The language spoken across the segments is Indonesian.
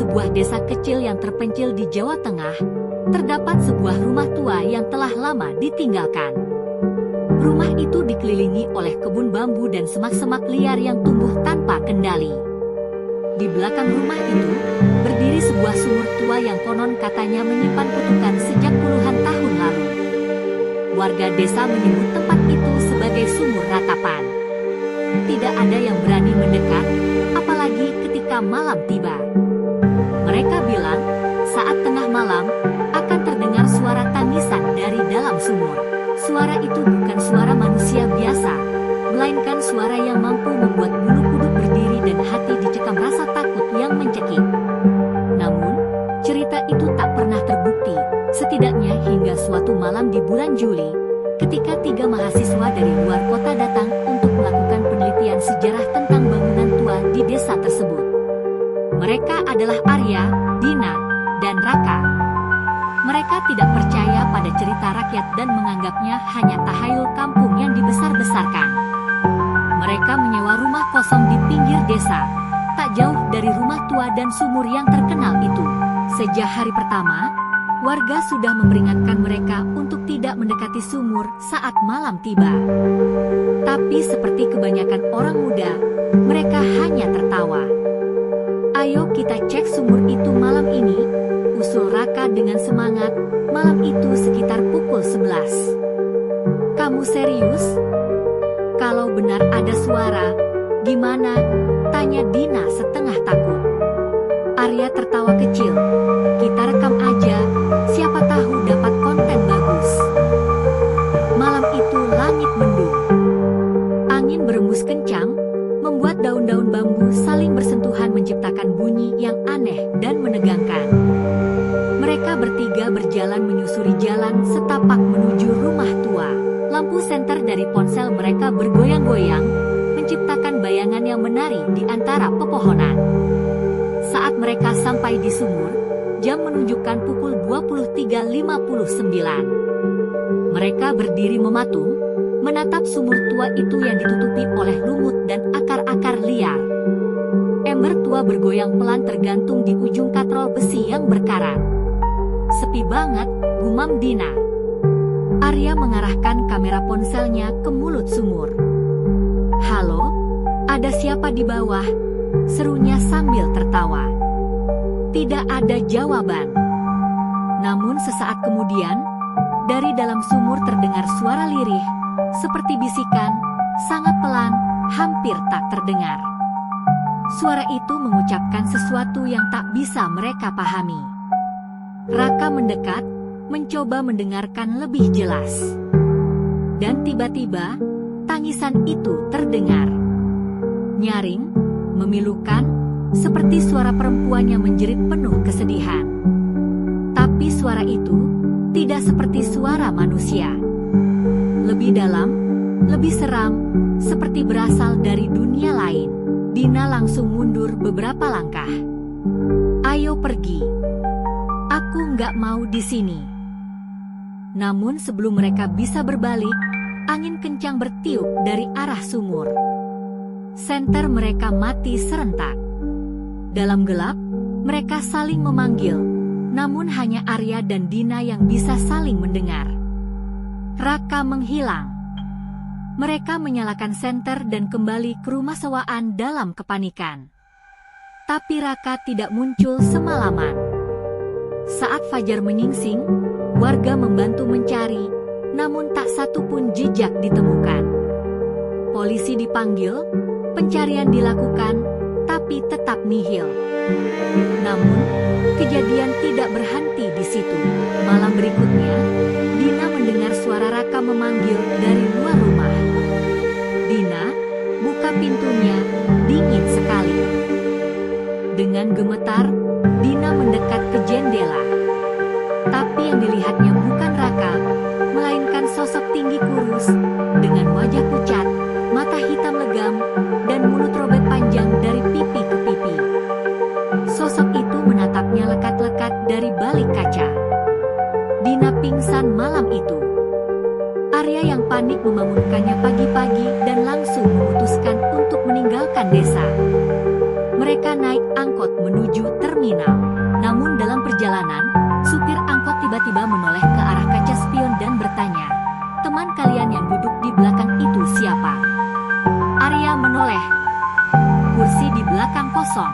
sebuah desa kecil yang terpencil di Jawa Tengah, terdapat sebuah rumah tua yang telah lama ditinggalkan. Rumah itu dikelilingi oleh kebun bambu dan semak-semak liar yang tumbuh tanpa kendali. Di belakang rumah itu, berdiri sebuah sumur tua yang konon katanya menyimpan kutukan sejak puluhan tahun lalu. Warga desa menyebut tempat itu sebagai sumur ratapan. Tidak ada yang berani mendekat, apalagi ketika malam tiba. Mereka bilang, saat tengah malam, akan terdengar suara tangisan dari dalam sumur. Suara itu bukan suara manusia biasa, melainkan suara yang mampu membuat bulu kuduk berdiri dan hati dicekam rasa takut yang mencekik. Namun, cerita itu tak pernah terbukti, setidaknya hingga suatu malam di bulan Juli, ketika 3 mahasiswa dari luar kota datang untuk melakukan penelitian sejarah tentang bangunan tua di desa tersebut. Mereka adalah Arya, Dina, dan Raka. Mereka tidak percaya pada cerita rakyat dan menganggapnya hanya tahayul kampung yang dibesar-besarkan. Mereka menyewa rumah kosong di pinggir desa, tak jauh dari rumah tua dan sumur yang terkenal itu. Sejak hari pertama, warga sudah memperingatkan mereka untuk tidak mendekati sumur saat malam tiba. Tapi seperti kebanyakan orang muda, mereka hanya tertawa. "Ayo kita cek sumur itu malam ini," usul Raka dengan semangat. Malam itu sekitar pukul 11. "Kamu serius? Kalau benar ada suara, gimana?" tanya Dina setengah takut. Arya tertawa kecil. "Kita rekam aja, siapa tahu dapat konten bagus." Malam itu langit mendung. Angin berembus kencang, membuat daun-daun bambu saling bersentuhan menciptakan bunyi yang aneh dan menegangkan. Mereka bertiga berjalan menyusuri jalan setapak menuju rumah tua. Lampu senter dari ponsel mereka bergoyang-goyang, menciptakan bayangan yang menari di antara pepohonan. Saat mereka sampai di sumur, jam menunjukkan pukul 23.59. Mereka berdiri mematung, menatap sumur tua itu yang ditutupi oleh lumut dan akar-akar liar. Ember tua bergoyang pelan tergantung di ujung katrol besi yang berkarat. "Sepi banget," gumam Dina. Arya mengarahkan kamera ponselnya ke mulut sumur. "Halo, ada siapa di bawah?" serunya sambil tertawa. Tidak ada jawaban. Namun sesaat kemudian, dari dalam sumur terdengar suara lirih, seperti bisikan, sangat pelan, hampir tak terdengar. Suara itu mengucapkan sesuatu yang tak bisa mereka pahami. Raka mendekat, mencoba mendengarkan lebih jelas. Dan tiba-tiba, tangisan itu terdengar. Nyaring, memilukan, seperti suara perempuan yang menjerit penuh kesedihan. Tapi suara itu tidak seperti suara manusia. Lebih dalam, lebih seram, seperti berasal dari dunia lain. Dina langsung mundur beberapa langkah. "Ayo pergi. Aku nggak mau di sini." Namun sebelum mereka bisa berbalik, angin kencang bertiup dari arah sumur. Senter mereka mati serentak. Dalam gelap, mereka saling memanggil, namun hanya Arya dan Dina yang bisa saling mendengar. Raka menghilang. Mereka menyalakan senter dan kembali ke rumah sewaan dalam kepanikan. Tapi Raka tidak muncul semalaman. Saat fajar menyingsing, warga membantu mencari, namun tak satu pun jejak ditemukan. Polisi dipanggil, pencarian dilakukan, tapi tetap nihil. Namun, kejadian tidak berhenti di situ. Malam berikutnya, Dina mendengar suara Raka memanggil dari luar rumah. "Dina, buka pintunya, dingin sekali." Dengan gemetar, Dina mendekat ke jendela. Tapi yang dilihatnya bukan Raka, melainkan sosok tinggi kurus, dengan wajah pucat, mata hitam legam, dan mulut robek panjang dari pipi ke pipi. Sosok itu menatapnya lekat-lekat dari balik kaca. Dina pingsan malam itu. Arya yang panik membangunkannya pagi-pagi dan langsung memutuskan untuk meninggalkan desa. Mereka naik angkot menuju terminal. Namun dalam perjalanan, supir angkot tiba-tiba menoleh ke arah kaca spion dan bertanya, "Teman kalian yang duduk di belakang itu siapa?" Arya menoleh. Kursi di belakang kosong.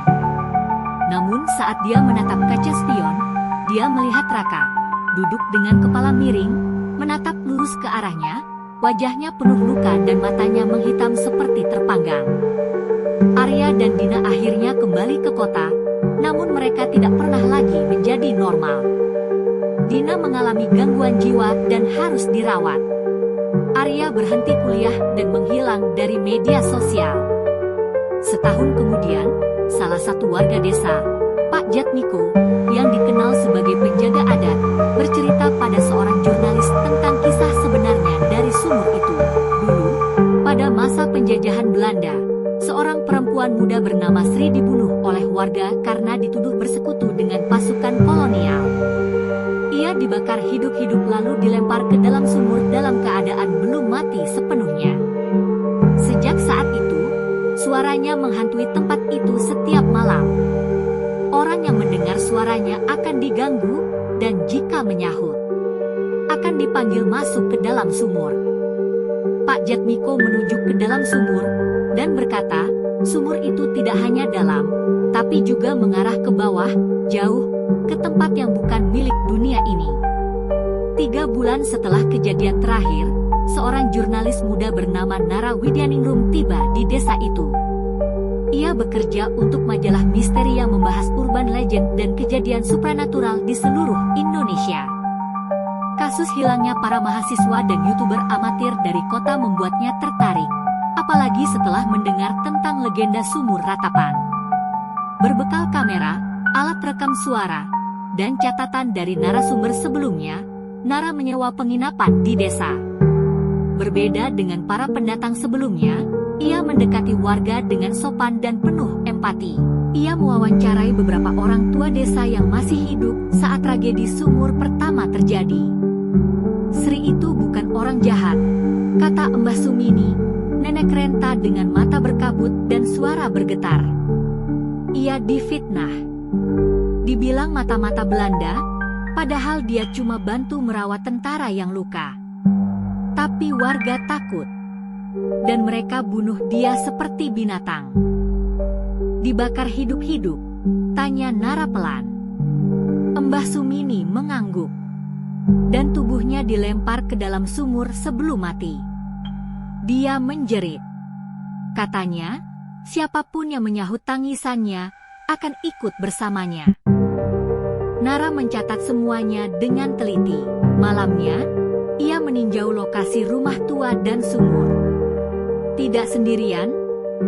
Namun saat dia menatap kaca spion, dia melihat Raka, duduk dengan kepala miring, menatap lurus ke arahnya, wajahnya penuh luka dan matanya menghitam seperti terpanggang. Arya dan Dina akhirnya kembali ke kota, namun mereka tidak pernah lagi menjadi normal. Dina mengalami gangguan jiwa dan harus dirawat. Arya berhenti kuliah dan menghilang dari media sosial. Setahun kemudian, salah satu warga desa, Pak Jatmiko, yang dikenal sebagai penjaga adat, bercerita pada seorang jurnalis tentang kisah sebenarnya dari sumur itu. Dulu, pada masa penjajahan Belanda, seorang perempuan muda bernama Sri dibunuh oleh warga karena dituduh bersekutu dengan pasukan kolonial. Ia dibakar hidup-hidup lalu dilempar ke dalam sumur dalam keadaan belum mati sepenuhnya. Sejak saat itu, suaranya menghantui tempat itu setiap malam. Orang yang mendengar suaranya akan diganggu, dan jika menyahut, akan dipanggil masuk ke dalam sumur. Pak Jatmiko menunjuk ke dalam sumur, dan berkata, sumur itu tidak hanya dalam, tapi juga mengarah ke bawah, jauh, ke tempat yang bukan milik dunia ini. 3 bulan setelah kejadian terakhir, seorang jurnalis muda bernama Nara Widyaningrum tiba di desa itu. Ia bekerja untuk majalah misteri yang membahas urban legend dan kejadian supranatural di seluruh Indonesia. Kasus hilangnya para mahasiswa dan YouTuber amatir dari kota membuatnya tertarik, apalagi setelah mendengar tentang legenda sumur ratapan. Berbekal kamera, alat rekam suara, dan catatan dari narasumber sebelumnya, Nara menyewa penginapan di desa. Berbeda dengan para pendatang sebelumnya, ia mendekati warga dengan sopan dan penuh empati. Ia mewawancarai beberapa orang tua desa yang masih hidup saat tragedi sumur pertama terjadi. Sri itu bukan orang jahat, kata Mbah Sumini, nenek renta dengan mata berkabut dan suara bergetar. Ia difitnah. Dibilang mata-mata Belanda, padahal dia cuma bantu merawat tentara yang luka. Tapi warga takut, dan mereka bunuh dia seperti binatang. Dibakar hidup-hidup, tanya Nara pelan. Mbah Sumini mengangguk, dan tubuhnya dilempar ke dalam sumur sebelum mati. Dia menjerit. Katanya, siapapun yang menyahut tangisannya akan ikut bersamanya. Nara mencatat semuanya dengan teliti. Malamnya, ia meninjau lokasi rumah tua dan sumur. Tidak sendirian,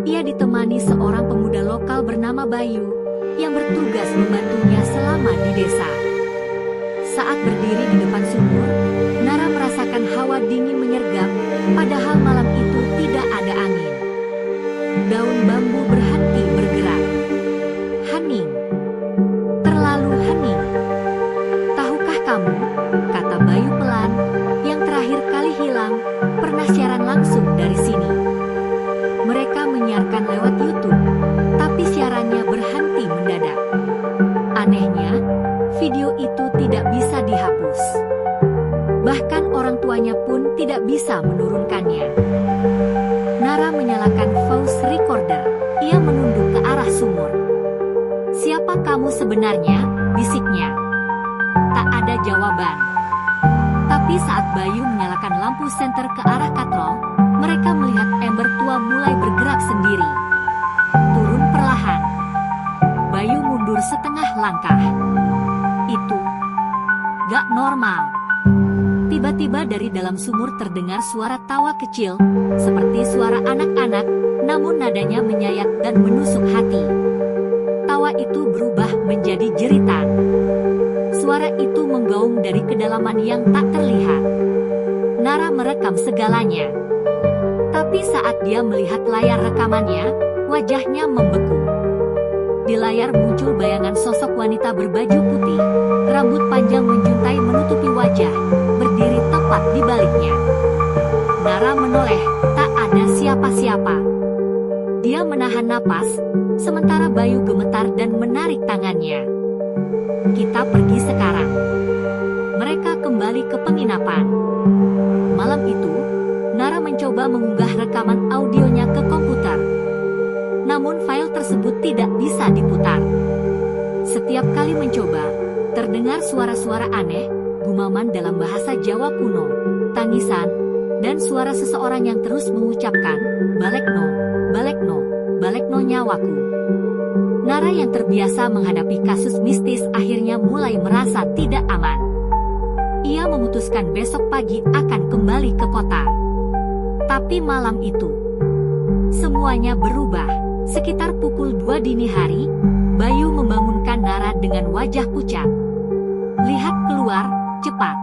ia ditemani seorang pemuda lokal bernama Bayu, yang bertugas membantunya selama di desa. Saat berdiri di depan sumur, Nara merasakan hawa dingin menyergap, padahal malam itu tidak ada angin. Daun bambu berhenti bergerak. Hening. Terlalu hening. Tahukah kamu, kata Bayu pelan, yang terakhir kali hilang, pernah siaran langsung dari sini. Mereka menyiarkan lewat YouTube, tapi siarannya berhenti mendadak. Anehnya, video itu tidak bisa dihapus. Bahkan orang tuanya pun tidak bisa menurunkannya. Nara menyalakan voice recorder. Ia menunduk ke arah sumur. Siapa kamu sebenarnya? Bisiknya. Tak ada jawaban. Tapi saat Bayu menyalakan lampu senter ke arah katrol, mereka melihat ember tua mulai bergerak sendiri. Turun perlahan. Bayu mundur setengah langkah. Itu gak normal. Tiba-tiba dari dalam sumur terdengar suara tawa kecil, seperti suara anak-anak, namun nadanya menyayat dan menusuk hati. Tawa itu berubah menjadi jeritan. Suara itu menggaung dari kedalaman yang tak terlihat. Nara merekam segalanya. Tapi saat dia melihat layar rekamannya, wajahnya membeku. Di layar muncul bayangan sosok wanita berbaju putih, rambut panjang menjuntai menutupi wajah, berdiri tepat di baliknya. Nara menoleh, tak ada siapa-siapa. Dia menahan napas, sementara Bayu gemetar dan menarik tangannya. Kita pergi sekarang. Mereka kembali ke penginapan. Malam itu, Nara mencoba mengunggah rekaman audionya ke komputer. Namun file tersebut tidak bisa diputar. Setiap kali mencoba, terdengar suara-suara aneh, gumaman dalam bahasa Jawa kuno, tangisan, dan suara seseorang yang terus mengucapkan, "Balekno, Balekno, Balekno nyawaku." Nara yang terbiasa menghadapi kasus mistis akhirnya mulai merasa tidak aman. Ia memutuskan besok pagi akan kembali ke kota. Tapi malam itu, semuanya berubah. Sekitar pukul 2 dini hari, Bayu membangunkan Nara dengan wajah pucat. "Lihat keluar, cepat."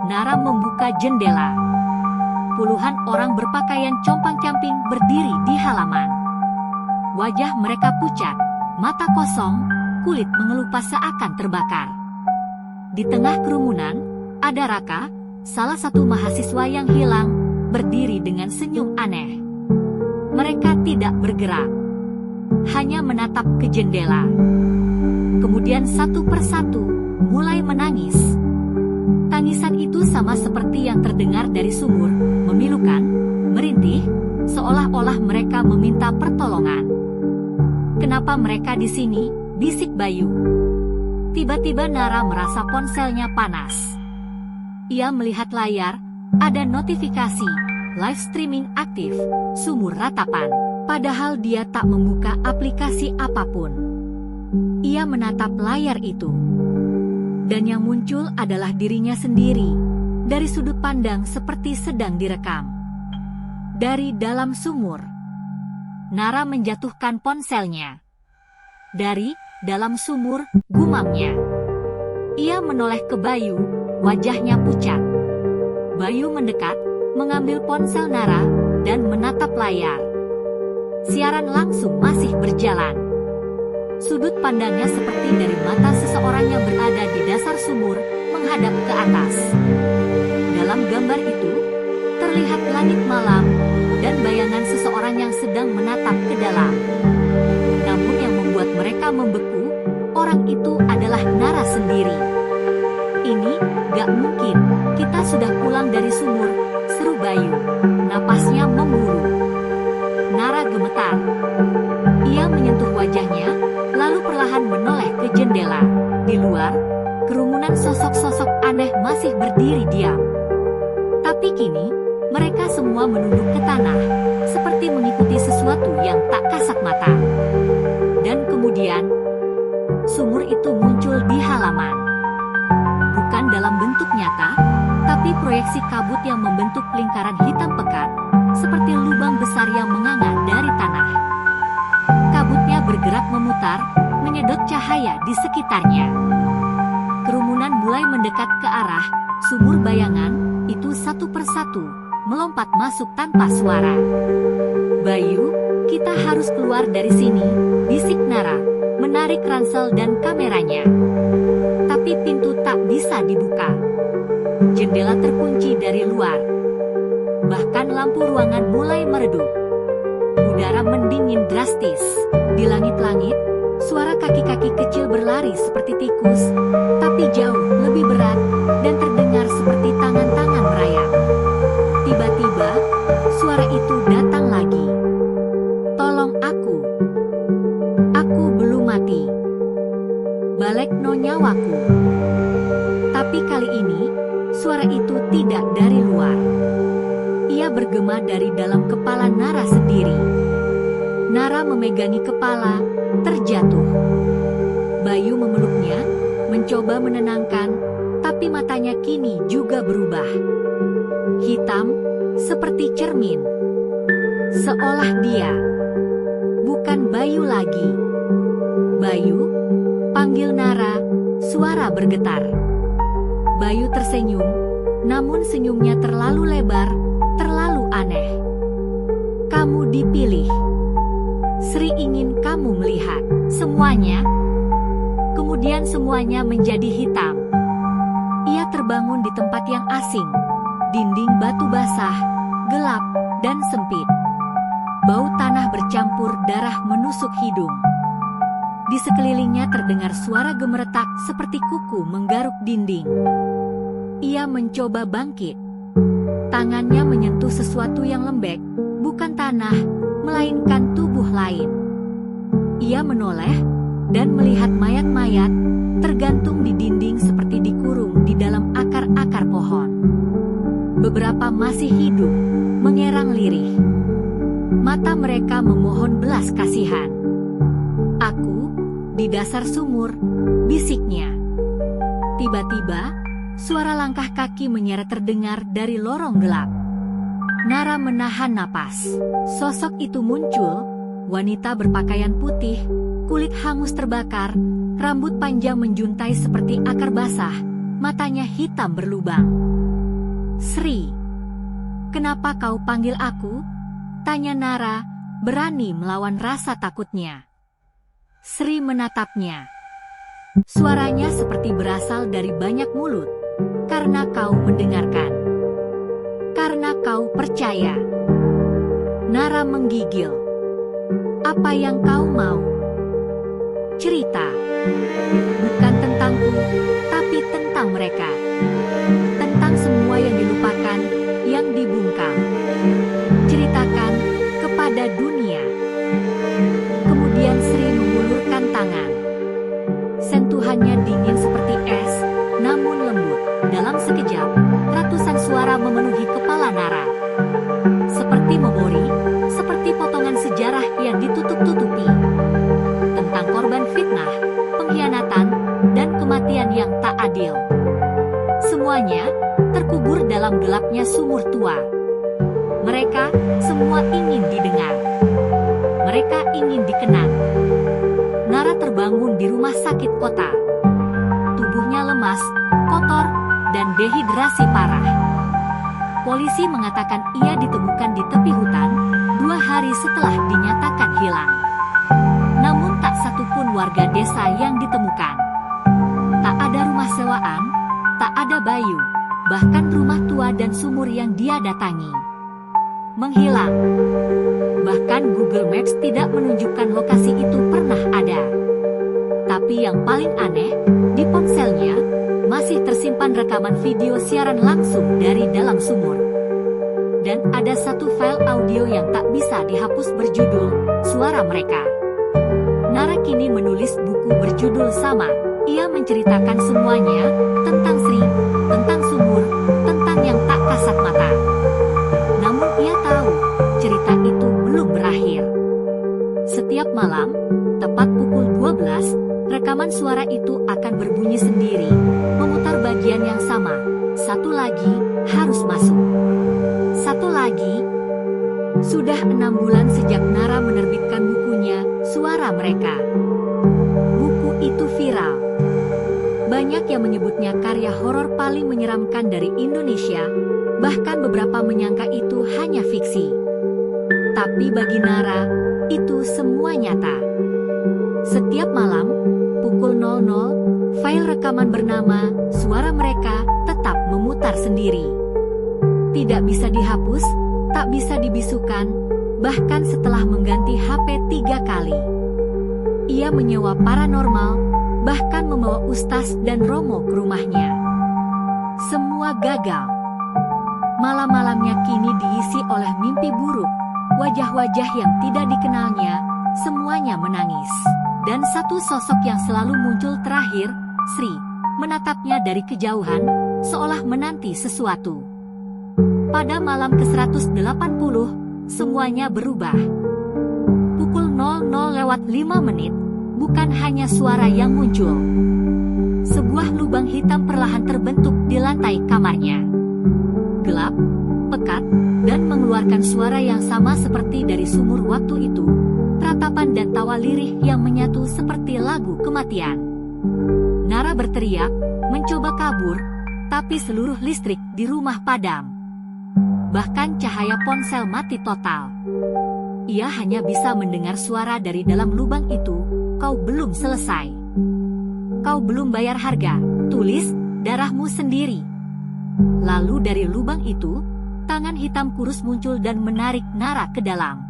Nara membuka jendela. Puluhan orang berpakaian compang-camping berdiri di halaman. Wajah mereka pucat, mata kosong, kulit mengelupas seakan terbakar. Di tengah kerumunan, ada Raka, salah satu mahasiswa yang hilang, berdiri dengan senyum aneh. Mereka tidak bergerak, hanya menatap ke jendela. Kemudian satu persatu mulai menangis. Tangisan itu sama seperti yang terdengar dari sumur, memilukan, merintih, seolah-olah mereka meminta pertolongan. "Kenapa mereka di sini?" bisik Bayu. Tiba-tiba Nara merasa ponselnya panas. Ia melihat layar, ada notifikasi, live streaming aktif, sumur ratapan. Padahal dia tak membuka aplikasi apapun. Ia menatap layar itu. Dan yang muncul adalah dirinya sendiri, dari sudut pandang seperti sedang direkam. Dari dalam sumur, Nara menjatuhkan ponselnya. Dari dalam sumur, gumamnya. Ia menoleh ke Bayu, wajahnya pucat. Bayu mendekat, mengambil ponsel Nara, dan menatap layar. Siaran langsung masih berjalan. Sudut pandangnya seperti dari mata seseorang yang berada di dasar sumur, menghadap ke atas. Dalam gambar itu, terlihat langit malam, dan bayangan seseorang yang sedang menatap ke dalam. Namun yang membuat mereka membeku, orang itu adalah Nara sendiri. "Ini gak mungkin, kita sudah pulang dari sumur," seru Bayu. Napasnya memburu. Nara gemetar. Ia menyentuh wajahnya, lalu perlahan menoleh ke jendela. Di luar, kerumunan sosok-sosok aneh masih berdiri diam. Tapi kini, mereka semua menunduk ke tanah, seperti mengikuti sesuatu yang tak kasat mata. Dan kemudian, sumur itu muncul di halaman. Bukan dalam bentuk nyata, tapi proyeksi kabut yang membentuk lingkaran hitam pekat, seperti lubang besar yang menganga dari tanah. Kabutnya bergerak memutar, menyedot cahaya di sekitarnya. Kerumunan mulai mendekat ke arah sumur bayangan, itu satu persatu, melompat masuk tanpa suara. "Bayu, kita harus keluar dari sini," bisik Nara, menarik ransel dan kameranya. Tapi pintu tak bisa dibuka. Jendela terkunci dari luar. Bahkan lampu ruangan mulai meredup. Udara mendingin drastis. Di langit-langit, suara kaki-kaki kecil berlari seperti tikus, tapi jauh lebih berat, dan terdengar seperti tangan-tangan merayap. Tiba-tiba, suara itu datang lagi. "Tolong aku. Aku belum mati. Balekno nyawaku." Tapi kali ini, suara itu tidak dari luar. Ia bergema dari dalam kepala Nara sendiri. Nara memegangi kepala, terjatuh. Bayu memeluknya, mencoba menenangkan, tapi matanya kini juga berubah. Hitam, seperti cermin. Seolah dia bukan Bayu lagi. "Bayu," panggil Nara, suara bergetar. Bayu tersenyum, namun senyumnya terlalu lebar, terlalu aneh. "Kamu dipilih. Sri ingin kamu melihat semuanya." Kemudian semuanya menjadi hitam. Ia terbangun di tempat yang asing. Dinding batu basah, gelap, dan sempit. Bau tanah bercampur darah menusuk hidung. Di sekelilingnya terdengar suara gemeretak seperti kuku menggaruk dinding. Ia mencoba bangkit. Tangannya menyentuh sesuatu yang lembek, bukan tanah, melainkan tubuh lain. Ia menoleh dan melihat mayat-mayat tergantung di dinding seperti dikurung di dalam akar-akar pohon. Beberapa masih hidup, mengerang lirih. Mata mereka memohon belas kasihan. "Aku, di dasar sumur," bisiknya. Tiba-tiba, suara langkah kaki menyeret terdengar dari lorong gelap. Nara menahan napas. Sosok itu muncul, wanita berpakaian putih, kulit hangus terbakar, rambut panjang menjuntai seperti akar basah, matanya hitam berlubang. "Sri, kenapa kau panggil aku?" tanya Nara, berani melawan rasa takutnya. Sri menatapnya. Suaranya seperti berasal dari banyak mulut. "Karena kau mendengarkan. Karena kau percaya." Nara menggigil. "Apa yang kau mau?" "Cerita. Bukan tentangku, tapi tentang mereka. Tentang semua yang dilupakan, yang dibungkam. Ceritakan kepada dunia." Kemudian Sri mengulurkan tangan. Sentuhannya dingin seperti es, namun lembut. Dalam sekejap, ratusan suara memenuhi kepala Nara. Seperti memori, seperti potongan sejarah yang ditutup-tutupi. Tentang korban fitnah, pengkhianatan, dan kematian yang tak adil. Semuanya terkubur dalam gelapnya sumur tua. Mereka semua ingin didengar. Mereka ingin dikenang. Nara terbangun di rumah sakit kota. Tubuhnya lemas, kotor, dan dehidrasi parah. Polisi mengatakan ia ditemukan di tepi hutan 2 hari setelah dinyatakan hilang. Namun tak satupun warga desa yang ditemukan. Tak ada rumah sewaan, tak ada bayu, bahkan rumah tua dan sumur yang dia datangi menghilang. Bahkan Google Maps tidak menunjukkan lokasi itu pernah ada. Tapi yang paling aneh, di ponselnya masih tersimpan rekaman video siaran langsung dari dalam sumur. Dan ada satu file audio yang tak bisa dihapus berjudul "Suara Mereka". Nara kini menulis buku berjudul sama. Ia menceritakan semuanya, tentang Sri, tentang sumur, tentang yang tak kasat mata. Namun ia tahu, cerita itu belum berakhir. Setiap malam, tepat pukul 12, rekaman suara itu akan berbunyi sendiri, memutar bagian yang sama. Satu lagi, harus masuk. Satu lagi. Sudah 6 bulan sejak Nara menerbitkan bukunya, Suara Mereka. Buku itu viral. Banyak yang menyebutnya karya horor paling menyeramkan dari Indonesia, bahkan beberapa menyangka itu hanya fiksi. Tapi bagi Nara, itu semua nyata. Setiap malam, pukul 00, file rekaman bernama Suara Mereka tetap memutar sendiri. Tidak bisa dihapus, tak bisa dibisukan, bahkan setelah mengganti HP 3 kali. Ia menyewa paranormal, bahkan membawa Ustaz dan Romo ke rumahnya. Semua gagal. Malam-malamnya kini diisi oleh mimpi buruk, wajah-wajah yang tidak dikenalnya, semuanya menangis. Dan satu sosok yang selalu muncul terakhir, Sri, menatapnya dari kejauhan, seolah menanti sesuatu. Pada malam ke-180, semuanya berubah. Pukul 00:05, bukan hanya suara yang muncul. Sebuah lubang hitam perlahan terbentuk di lantai kamarnya. Gelap, pekat, dan mengeluarkan suara yang sama seperti dari sumur waktu itu. Ratapan dan tawa lirih yang menyatu seperti lagu kematian. Nara berteriak, mencoba kabur, tapi seluruh listrik di rumah padam. Bahkan cahaya ponsel mati total. Ia hanya bisa mendengar suara dari dalam lubang itu, "Kau belum selesai. Kau belum bayar harga, tulis darahmu sendiri." Lalu dari lubang itu, tangan hitam kurus muncul dan menarik Nara ke dalam.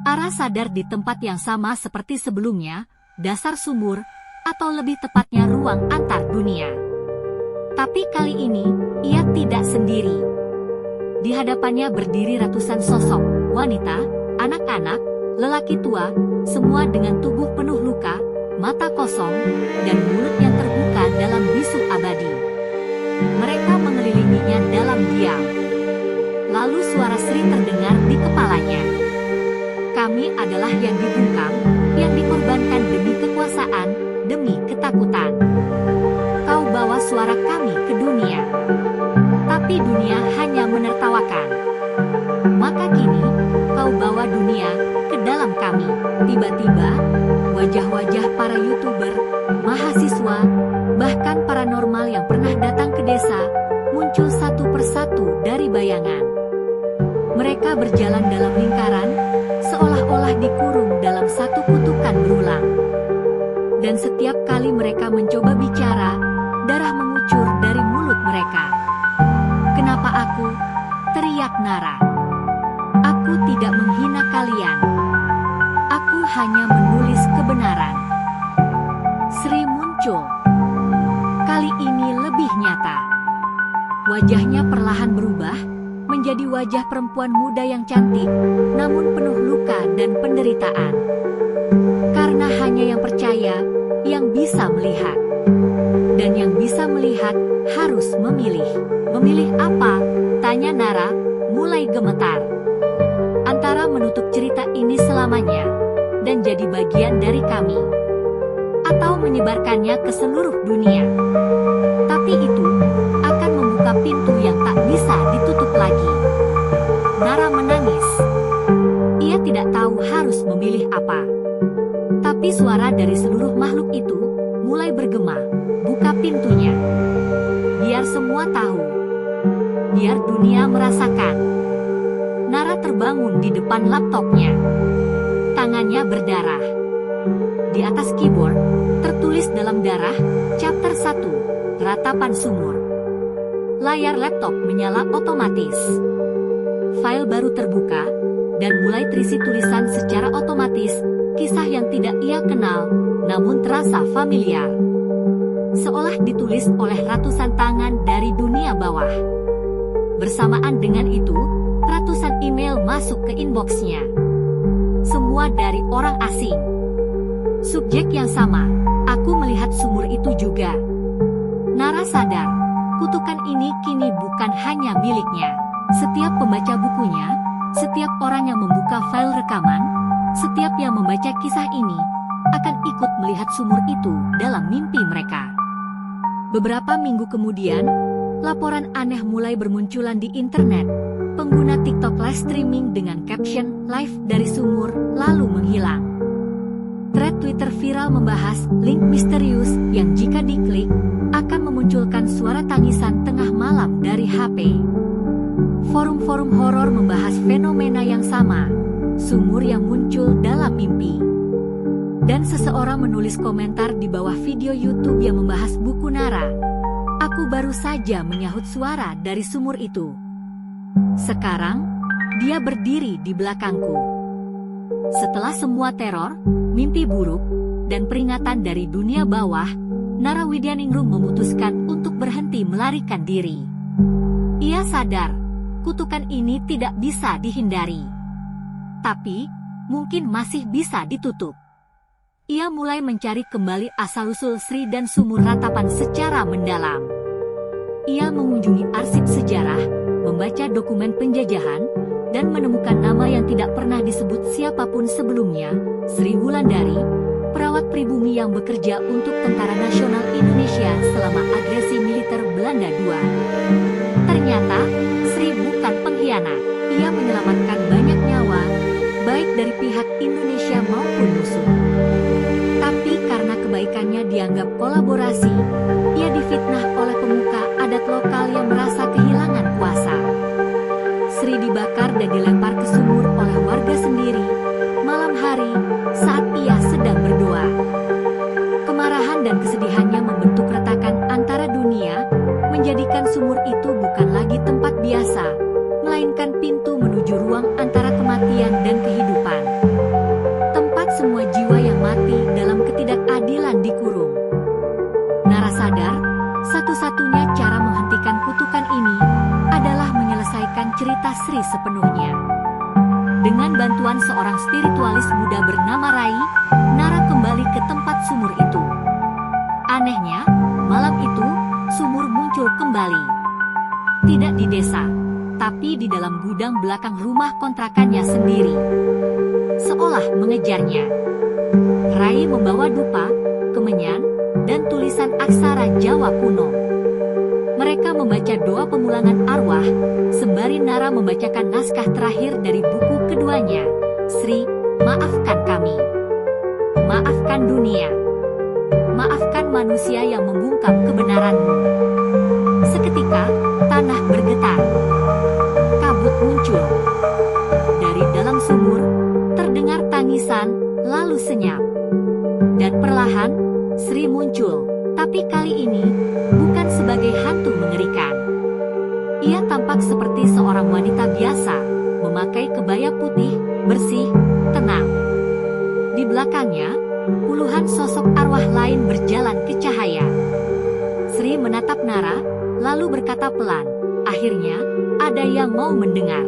Ara sadar di tempat yang sama seperti sebelumnya, dasar sumur, atau lebih tepatnya ruang antar dunia. Tapi kali ini, ia tidak sendiri. Di hadapannya berdiri ratusan sosok, wanita, anak-anak, lelaki tua, semua dengan tubuh penuh luka, mata kosong, dan mulut yang terbuka dalam bisu abadi. Mereka mengelilinginya dalam diam. Lalu suara Sri terdengar di kepalanya. Kami adalah yang dibungkam, yang dikorbankan demi kekuasaan, demi ketakutan. Kau bawa suara kami ke dunia. Tapi dunia hanya menertawakan. Maka kini, kau bawa dunia ke dalam kami. Tiba-tiba, wajah-wajah para YouTuber, mahasiswa, bahkan paranormal yang pernah datang ke desa, muncul satu persatu dari bayangan. Mereka berjalan dalam lingkaran, seolah-olah dikurung dalam satu kutukan berulang. Dan setiap kali mereka mencoba bicara, darah mengucur dari mulut mereka. Kenapa aku? Teriak Nara. Aku tidak menghina kalian. Aku hanya menulis kebenaran. Sri muncul. Kali ini lebih nyata. Wajahnya perlahan berubah, menjadi wajah perempuan muda yang cantik, namun penuh luka dan penderitaan. Karena hanya yang percaya, yang bisa melihat. Dan yang bisa melihat, harus memilih. Memilih apa? Tanya Nara, mulai gemetar. Antara menutup cerita ini selamanya, dan jadi bagian dari kami. Atau menyebarkannya ke seluruh dunia. Tapi itu akan membuka pintu yang tak bisa ditutup lagi. Nara menangis. Ia tidak tahu harus memilih apa. Tapi suara dari seluruh makhluk itu mulai bergema. Buka pintunya. Biar semua tahu. Biar dunia merasakan. Nara terbangun di depan laptopnya. Tangannya berdarah. Di atas keyboard, tertulis dalam darah, chapter 1, Ratapan Sumur. Layar laptop menyala otomatis. File baru terbuka, dan mulai terisi tulisan secara otomatis, kisah yang tidak ia kenal, namun terasa familiar. Seolah ditulis oleh ratusan tangan dari dunia bawah. Bersamaan dengan itu, ratusan email masuk ke inboxnya. Semua dari orang asing. Subjek yang sama, aku melihat sumur itu juga. Nara sadar, kutukan ini kini bukan hanya miliknya. Setiap pembaca bukunya, setiap orang yang membuka file rekaman, setiap yang membaca kisah ini, akan ikut melihat sumur itu dalam mimpi mereka. Beberapa minggu kemudian, laporan aneh mulai bermunculan di internet. Pengguna TikTok live streaming dengan caption live dari sumur, lalu menghilang. Thread Twitter viral membahas link misterius yang jika diklik, akan memunculkan suara tangisan tengah malam dari HP. Forum-forum horor membahas fenomena yang sama, sumur yang muncul dalam mimpi. Dan seseorang menulis komentar di bawah video YouTube yang membahas buku Nara. Aku baru saja menyahut suara dari sumur itu. Sekarang, dia berdiri di belakangku. Setelah semua teror, mimpi buruk, dan peringatan dari dunia bawah, Nara Widyaningrum memutuskan untuk berhenti melarikan diri. Ia sadar, kutukan ini tidak bisa dihindari. Tapi, mungkin masih bisa ditutup. Ia mulai mencari kembali asal-usul Sri dan sumur ratapan secara mendalam. Ia mengunjungi arsip sejarah, membaca dokumen penjajahan, dan menemukan nama yang tidak pernah disebut siapapun sebelumnya, Sri Wulandari, perawat pribumi yang bekerja untuk Tentara Nasional Indonesia selama agresi militer Belanda II. Ternyata, Sri bukan pengkhianat. Ia menyelamatkan banyak nyawa, baik dari pihak Indonesia maupun musuh. Tapi karena kebaikannya dianggap kolaborasi, ia difitnah oleh pemuka adat lokal yang merasa kehilangan kuasa. Sri dibakar dan dilempar ke sumur oleh warga sendiri, malam hari, saat ia sedang berdoa. Kemarahan dan kesedihannya membentuk retakan antara dunia, menjadikan sumur itu bukan lagi tempat biasa, melainkan pintu menuju ruang antara kematian dan kehidupan. Nara sadar, satu-satunya cara menghentikan kutukan ini adalah menyelesaikan cerita Sri sepenuhnya. Dengan bantuan seorang spiritualis muda bernama Rai, Nara kembali ke tempat sumur itu. Anehnya, malam itu, sumur muncul kembali. Tidak di desa, tapi di dalam gudang belakang rumah kontrakannya sendiri. Seolah mengejarnya. Rai membawa dupa, kemenyan, dan tulisan aksara Jawa kuno. Mereka membaca doa pemulangan arwah, sembari Nara membacakan naskah terakhir dari buku keduanya. Sri, maafkan kami. Maafkan dunia. Maafkan manusia yang membungkam kebenaranmu. Seketika, tanah bergetar. Kabut muncul. Dari dalam sumur, terdengar tangisan, lalu senyap. Dan perlahan, Sri muncul, tapi kali ini bukan sebagai hantu mengerikan. Ia tampak seperti seorang wanita biasa, memakai kebaya putih, bersih, tenang. Di belakangnya, puluhan sosok arwah lain berjalan ke cahaya. Sri menatap Nara, lalu berkata pelan, akhirnya, ada yang mau mendengar.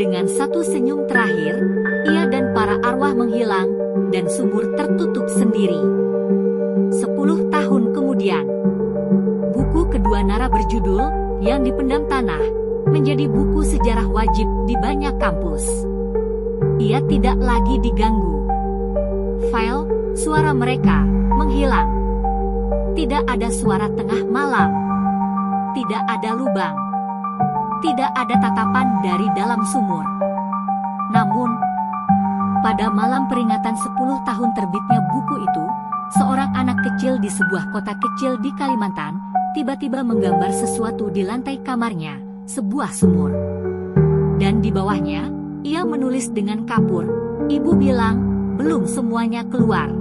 Dengan satu senyum terakhir, ia dan para arwah menghilang, dan sumur tertutup sendiri. 10 tahun kemudian, buku kedua Nara berjudul Yang Dipendam Tanah menjadi buku sejarah wajib di banyak kampus. Ia tidak lagi diganggu. File, suara mereka, menghilang. Tidak ada suara tengah malam. Tidak ada lubang. Tidak ada tatapan dari dalam sumur. Namun, pada malam peringatan 10 tahun terbitnya buku itu, seorang anak kecil di sebuah kota kecil di Kalimantan, tiba-tiba menggambar sesuatu di lantai kamarnya, sebuah sumur. Dan di bawahnya, ia menulis dengan kapur, "Ibu bilang, belum semuanya keluar."